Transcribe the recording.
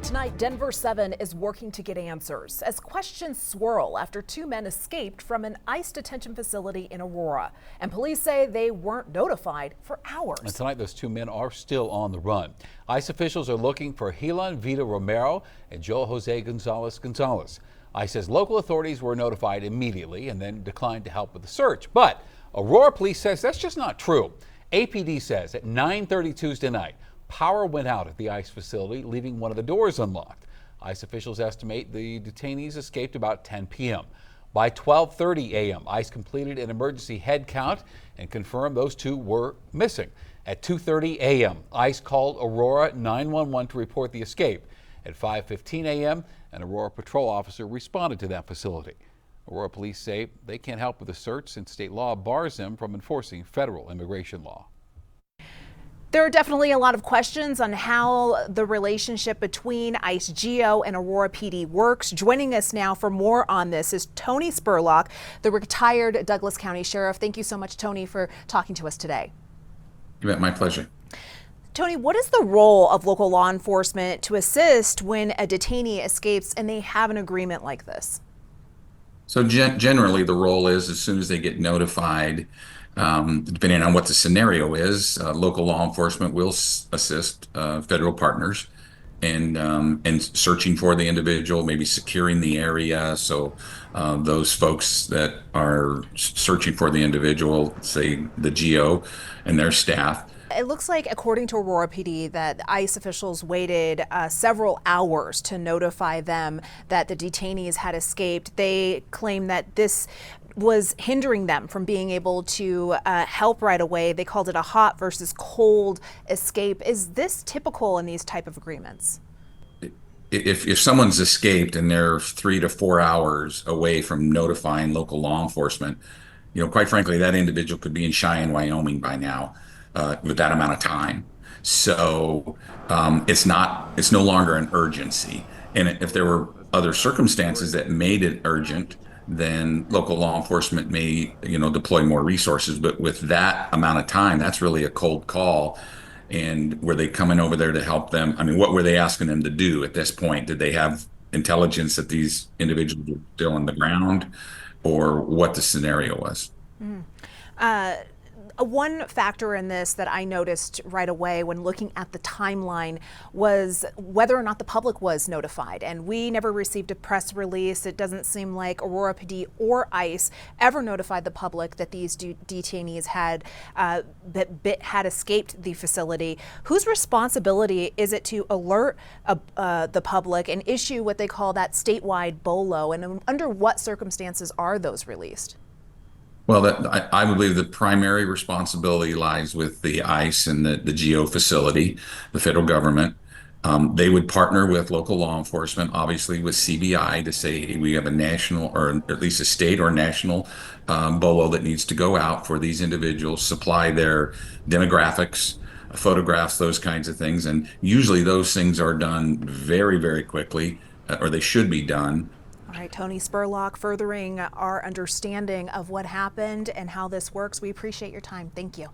Tonight, Denver 7 is working to get answers as questions swirl after two men escaped from an ICE detention facility in Aurora. And police say they weren't notified for hours. And tonight, those two men are still on the run. ICE officials are looking for Hilan Vida Romero and Joel Jose Gonzalez. ICE says local authorities were notified immediately and then declined to help with the search. But Aurora police says that's just not true. APD says at 9:30 Tuesday night, power went out at the ICE facility, leaving one of the doors unlocked. ICE officials estimate the detainees escaped about 10 p.m. By 12:30 a.m., ICE completed an emergency head count and confirmed those two were missing. At 2:30 a.m., ICE called Aurora 911 to report the escape. At 5:15 a.m., an Aurora patrol officer responded to that facility. Aurora police say they can't help with the search since state law bars them from enforcing federal immigration law. There are definitely a lot of questions on how the relationship between ICE GEO and Aurora PD works. Joining us now for more on this is Tony Spurlock, the retired Douglas County Sheriff. Thank you so much, Tony, for talking to us today. You bet, my pleasure. Tony, what is the role of local law enforcement to assist when a detainee escapes and they have an agreement like this? So generally the role is as soon as they get notified, depending on what the scenario is, local law enforcement will assist federal partners in searching for the individual, maybe securing the area. So those folks that are searching for the individual, say the GEO and their staff. It looks like, according to Aurora PD, that ICE officials waited several hours to notify them that the detainees had escaped. They claim that this was hindering them from being able to help right away. They called it a hot versus cold escape. Is this typical in these type of agreements? If someone's escaped and they're 3 to 4 hours away from notifying local law enforcement, quite frankly, that individual could be in Cheyenne, Wyoming by now. With that amount of time. So it's no longer an urgency. And if there were other circumstances that made it urgent, then local law enforcement may, deploy more resources. But with that amount of time, that's really a cold call. And were they coming over there to help them? I mean, what were they asking them to do at this point? Did they have intelligence that these individuals were still on the ground, or what the scenario was? One factor in this that I noticed right away when looking at the timeline was whether or not the public was notified. And we never received a press release. It doesn't seem like Aurora PD or ICE ever notified the public that these detainees had escaped the facility. Whose responsibility is it to alert the public and issue what they call that statewide BOLO? And under what circumstances are those released? Well, I believe the primary responsibility lies with the ICE and the GEO facility, the federal government. They would partner with local law enforcement, obviously with CBI, to say, hey, we have a national, or at least a state or national BOLO that needs to go out for these individuals, supply their demographics, photographs, those kinds of things. And usually those things are done very, very quickly, or they should be done. All right, Tony Spurlock, furthering our understanding of what happened and how this works. We appreciate your time. Thank you.